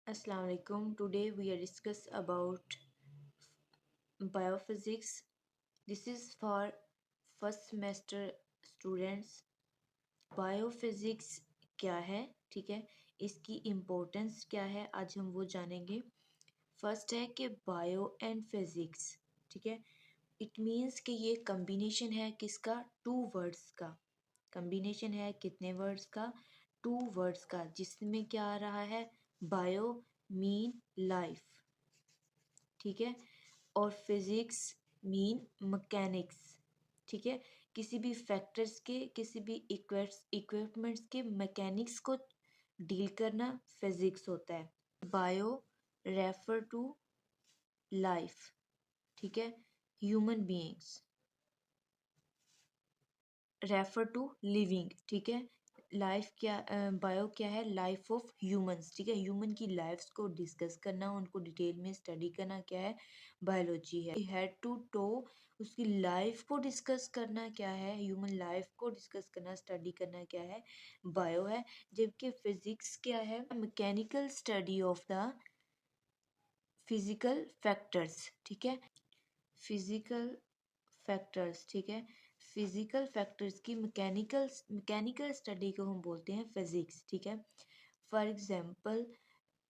Assalamu alaikum. Today we are discuss about biophysics. This is for first semester students. Biophysics क्या है, ठीक है, इसकी इम्पोर्टेंस क्या है, आज हम वो जानेंगे। फर्स्ट है कि बायो एंड फिजिक्स, ठीक है, इट मीन्स कि ये कम्बिनेशन है किसका, टू वर्ड्स का। कम्बिनेशन है कितने वर्ड्स का, टू वर्ड्स का, जिसमें क्या आ रहा है, बायो मीन लाइफ, ठीक है, और फिजिक्स मीन मैकेनिक्स, ठीक है। किसी भी फैक्टर्स के, किसी भी इक्विपमेंट्स के मैकेनिक्स को डील करना फिजिक्स होता है। बायो रेफर टू लाइफ, ठीक है, human beings, refer to living, ठीक है। लाइफ क्या, बायो क्या है, लाइफ ऑफ ह्यूमंस, ठीक है, ह्यूमन की लाइफ्स को डिस्कस करना, उनको डिटेल में स्टडी करना क्या है, बायोलॉजी है। हेड टू टो उसकी लाइफ को डिस्कस करना क्या है, ह्यूमन लाइफ को डिस्कस करना, स्टडी करना क्या है, बायो है। जबकि फिजिक्स क्या है, mechanical study of the physical factors, ठीक है, फिजिकल फैक्टर्स, ठीक है, फिजिकल फैक्टर्स की मैकेनिकल स्टडी को हम बोलते हैं फिजिक्स, ठीक है। फॉर एग्जांपल,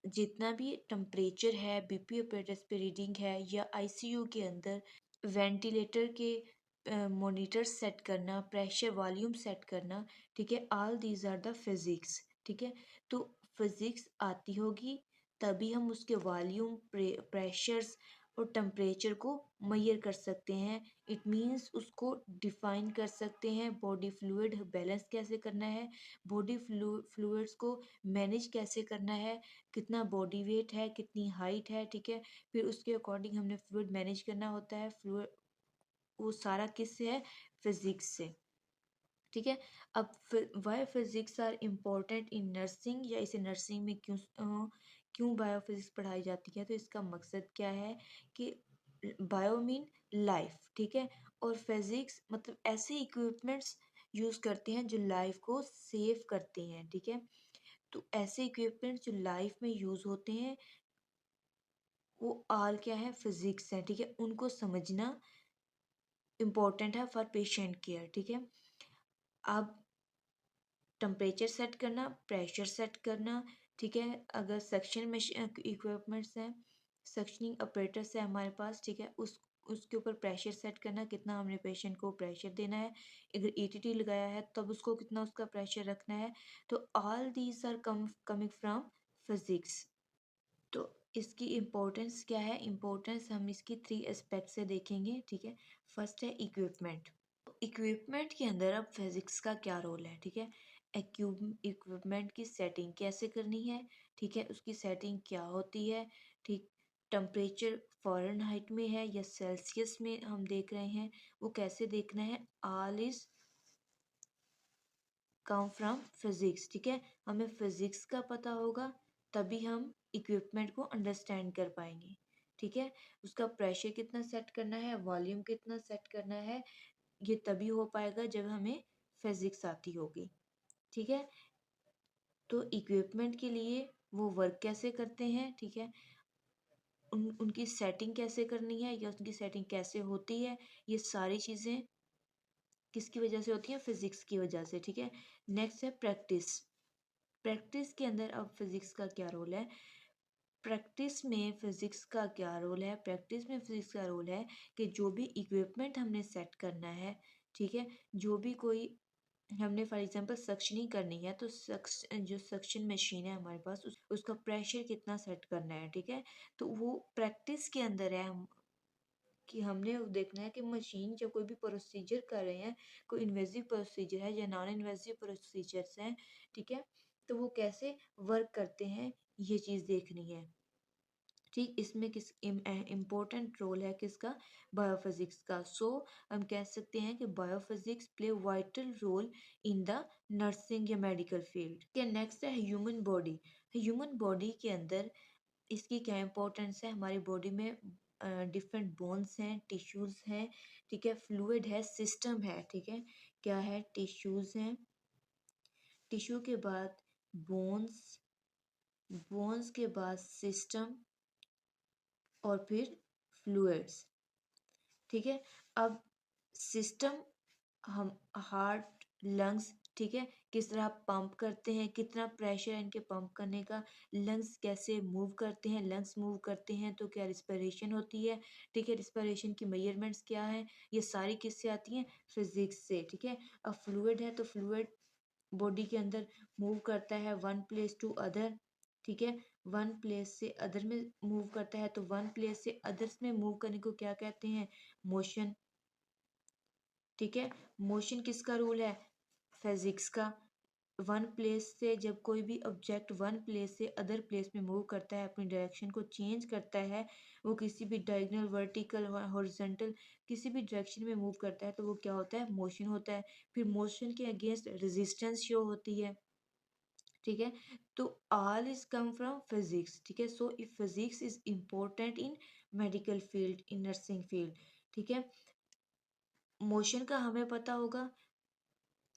जितना भी टेम्परेचर है, बीपी ऑपरेटर्स पे रीडिंग है, या आईसीयू के अंदर वेंटिलेटर के मॉनिटर सेट करना, प्रेशर वॉल्यूम सेट करना, ठीक है, all these are the physics, ठीक है। तो फिजिक्स आती होगी तभी हम उसके वॉल्यूम, प्रेशर्स और टेम्परेचर को मेजर कर सकते हैं। इट मीन्स उसको डिफाइन कर सकते हैं, बॉडी फ्लूइड बैलेंस कैसे करना है, बॉडी फ्लूइड्स को मैनेज कैसे करना है, कितना बॉडी वेट है, कितनी हाइट है, ठीक है, फिर उसके अकॉर्डिंग हमने फ्लूइड मैनेज करना होता है। फ्लूइड वो सारा किससे है, फिजिक्स से, ठीक है। अब why physics are important in nursing, या इसे नर्सिंग में क्यों बायोफिजिक्स पढ़ाई जाती है, तो इसका मकसद क्या है कि बायो मीन लाइफ, ठीक है, और फिजिक्स मतलब ऐसे इक्विपमेंट्स यूज़ करते हैं जो लाइफ को सेव करते हैं, ठीक है। तो ऐसे इक्विपमेंट्स जो लाइफ में यूज़ होते हैं वो आल क्या है, फिजिक्स है, ठीक है, उनको समझना इम्पोर्टेंट है फॉर पेशेंट केयर, ठीक है। अब टेम्परेचर सेट करना, प्रेशर सेट करना, ठीक है, अगर सक्शन में इक्विपमेंट्स हैं, सक्शनिंग ऑपरेटर्स है हमारे पास, ठीक है, उसके ऊपर प्रेशर सेट करना, कितना हमने पेशेंट को प्रेशर देना है, अगर ईटीटी लगाया है तब उसको कितना उसका प्रेशर रखना है। तो all these are coming from physics. तो इसकी इम्पोर्टेंस क्या है, इम्पोर्टेंस हम इसकी थ्री एस्पेक्ट से देखेंगे, ठीक है। फर्स्ट है इक्विपमेंट। इक्विपमेंट के अंदर अब फिजिक्स का क्या रोल है, ठीक है। इक्विपमेंट की सेटिंग कैसे करनी है, ठीक है, उसकी सेटिंग क्या होती है, ठीक, टेम्परेचर फ़ारेनहाइट में है या सेल्सियस में हम देख रहे हैं, वो कैसे देखना है, all is come from physics, ठीक है। हमें फिजिक्स का पता होगा तभी हम इक्विपमेंट को अंडरस्टैंड कर पाएंगे, ठीक है। उसका प्रेशर कितना सेट करना है, वॉल्यूम कितना सेट करना है, ये तभी हो पाएगा जब हमें फिजिक्स आती होगी, ठीक है। तो इक्विपमेंट के लिए वो वर्क कैसे करते हैं, ठीक है, उनकी सेटिंग कैसे करनी है या उनकी सेटिंग कैसे होती है, ये सारी चीज़ें किसकी वजह से होती हैं, फिजिक्स की वजह से, ठीक है। नेक्स्ट है प्रैक्टिस। प्रैक्टिस के अंदर अब फिजिक्स का क्या रोल है, प्रैक्टिस में फिजिक्स का क्या रोल है, प्रैक्टिस में फिजिक्स का रोल है कि जो भी इक्विपमेंट हमने सेट करना है, ठीक है, जो भी कोई हमने फॉर एग्जांपल सक्शनिंग करनी है, तो जो सक्शन मशीन है हमारे पास उसका प्रेशर कितना सेट करना है, ठीक है। तो वो प्रैक्टिस के अंदर है, हम कि हमने देखना है कि मशीन जब कोई भी प्रोसीजर कर रहे हैं, कोई इन्वेजिव प्रोसीजर है या नॉन इन्वेजिव प्रोसीजर्स हैं, ठीक है, तो वो कैसे वर्क करते हैं, ये चीज़ देखनी है, ठीक। इसमें किस इम्पोर्टेंट रोल है किसका, बायोफिजिक्स का। सो हम कह सकते हैं कि biophysics play vital role in the nursing या मेडिकल फील्ड के। नेक्स्ट है ह्यूमन बॉडी। ह्यूमन बॉडी के अंदर इसकी क्या इम्पोर्टेंस है, हमारी बॉडी में डिफरेंट बोन्स हैं, टिश्यूज़ हैं, ठीक है, फ्लूइड है, सिस्टम है, ठीक है, क्या है, टिश्यूज़ हैं, टिश्यू के बाद बोन्स, बोन्स के बाद सिस्टम और फिर फ्लूइड्स। ठीक है, अब सिस्टम हम हार्ट, लंग्स, ठीक है, किस तरह पंप करते हैं, कितना प्रेशर है इनके पंप करने का, लंग्स कैसे मूव करते हैं, लंग्स मूव करते हैं तो क्या रिस्पिरेशन होती है, ठीक है, रिस्पिरेशन की मेजरमेंट्स क्या है, ये सारी किससे आती हैं, फिजिक्स से। ठीक है, अब फ्लूइड है तो फ्लूइड बॉडी के अंदर मूव करता है वन प्लेस टू अदर। ठीक है, वन प्लेस से अदर में मूव करता है तो वन प्लेस से अदर्स में मूव करने को क्या कहते हैं, मोशन। ठीक है, मोशन किसका रूल है, फिजिक्स का। वन प्लेस से जब कोई भी ऑब्जेक्ट वन प्लेस से अदर प्लेस में मूव करता है, अपनी डायरेक्शन को चेंज करता है, वो किसी भी डायगोनल, वर्टिकल, हॉरिजॉन्टल किसी भी डायरेक्शन में मूव करता है तो वो क्या होता है, मोशन होता है। फिर मोशन के अगेंस्ट रेजिस्टेंस शो होती है। ठीक है, तो all is come from physics. ठीक है, so if physics is important in medical field, in nursing field. ठीक है, मोशन का हमें पता होगा,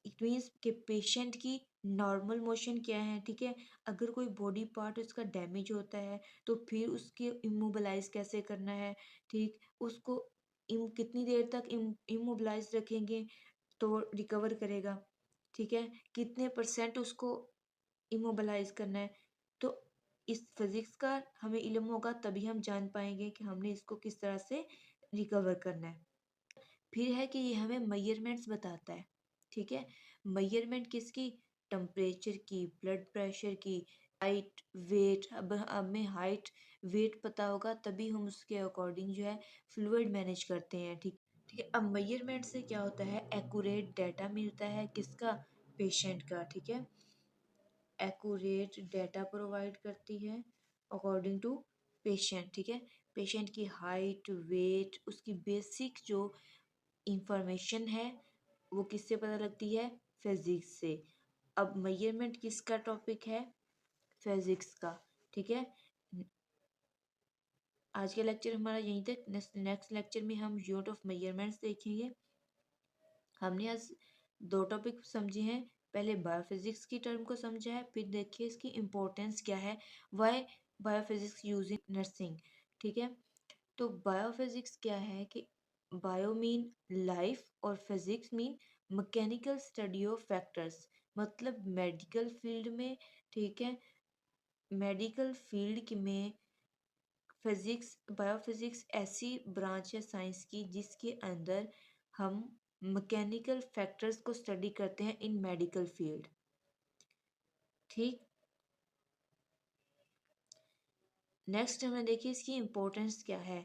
इट मीन्स कि पेशेंट की नॉर्मल मोशन क्या है। ठीक है, अगर कोई बॉडी पार्ट उसका डैमेज होता है तो फिर उसके इमोबलाइज कैसे करना है, ठीक, उसको कितनी देर तक इमोबलाइज रखेंगे तो रिकवर करेगा। ठीक है, कितने परसेंट उसको इमोबलाइज करना है, तो इस फिजिक्स का हमें इल्म होगा तभी हम जान पाएंगे कि हमने इसको किस तरह से रिकवर करना है। फिर है कि ये हमें मेजरमेंट्स बताता है। ठीक है, मेजरमेंट किसकी, टेम्परेचर की, ब्लड प्रेशर की, हाइट, वेट। अब हमें हाइट वेट पता होगा तभी हम उसके अकॉर्डिंग जो है फ्लूइड मैनेज करते हैं। ठीक, ठीक है, अब मेजरमेंट से क्या होता है, एक्यूरेट डाटा मिलता है, किसका, पेशेंट का। ठीक है, एक्यूरेट डाटा प्रोवाइड करती है अकॉर्डिंग टू पेशेंट। ठीक है, पेशेंट की हाइट, वेट, उसकी बेसिक जो इंफॉर्मेशन है वो किससे पता लगती है, फिजिक्स से। अब मेजरमेंट किसका टॉपिक है, फिजिक्स का। ठीक है, आज का लेक्चर हमारा यहीं तक। नेक्स्ट लेक्चर में हम यूनिट ऑफ मेजरमेंट्स देखेंगे। हमने आज दो टॉपिक समझे हैं, पहले बायोफिजिक्स की टर्म को समझा है, फिर देखिए इसकी इम्पोर्टेंस क्या है, वाई बायोफिजिक्स यूजिंग नर्सिंग। ठीक है, तो बायोफिजिक्स क्या है कि बायो मीन लाइफ और physics mean mechanical study of factors, मतलब मेडिकल फील्ड में। ठीक है, मेडिकल फील्ड में फिजिक्स, बायोफिजिक्स ऐसी ब्रांच है साइंस की जिसके अंदर हम मैकेनिकल फैक्टर्स को स्टडी करते हैं इन मेडिकल फील्ड। ठीक, नेक्स्ट हमने देखिए इसकी इम्पोर्टेंस क्या है।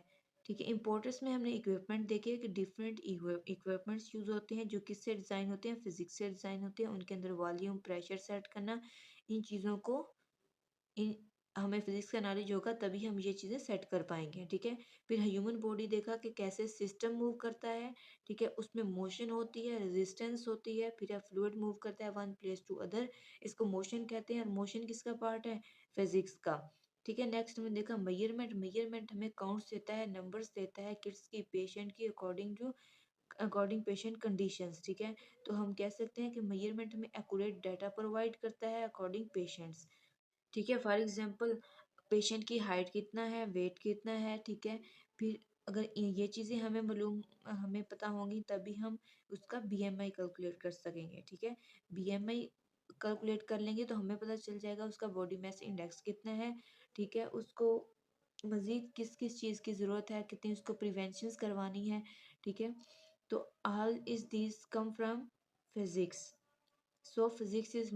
ठीक है, इम्पोर्टेंस में हमने इक्विपमेंट देखे कि डिफरेंट इक्विपमेंट्स यूज होते हैं जो किससे डिज़ाइन होते हैं, फिजिक्स से डिज़ाइन होते हैं, उनके अंदर वॉल्यूम, प्रेशर सेट करना, इन चीज़ों को, इन हमें फिजिक्स का नॉलेज होगा तभी हम ये चीज़ें सेट कर पाएंगे। ठीक है, फिर ह्यूमन बॉडी देखा कि कैसे सिस्टम मूव करता है। ठीक है, उसमें मोशन होती है, रेजिस्टेंस होती है, फिर फ्लूइड मूव करता है वन प्लेस टू अदर, इसको मोशन कहते हैं। और मोशन किसका पार्ट है, फिजिक्स का। ठीक है, नेक्स्ट हमने देखा मेजरमेंट। मेजरमेंट हमें काउंट्स देता है, नंबर्स देता है, किड्स की, पेशेंट की, अकॉर्डिंग पेशेंट कंडीशंस। ठीक है, तो हम कह सकते हैं कि मेजरमेंट हमें एक्यूरेट डाटा प्रोवाइड करता है अकॉर्डिंग पेशेंट्स। ठीक है, फॉर एग्जांपल पेशेंट की हाइट कितना है, वेट कितना है। ठीक है, फिर अगर ये चीज़ें हमें मालूम, हमें पता होंगी तभी हम उसका बीएमआई कैलकुलेट कर सकेंगे। ठीक है, बीएमआई कैलकुलेट कर लेंगे तो हमें पता चल जाएगा उसका बॉडी मास इंडेक्स कितना है। ठीक है, उसको मज़ीद किस किस चीज़ की ज़रूरत है, कितनी उसको प्रिवेंशंस करवानी है। ठीक है, तो all is this come from physics. So physics is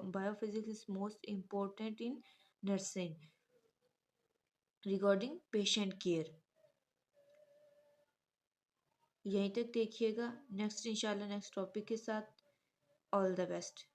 biophysics is most important in nursing regarding patient care. यहीं तक देखिएगा, नेक्स्ट इंशाल्लाह नेक्स्ट टॉपिक के साथ। All the best.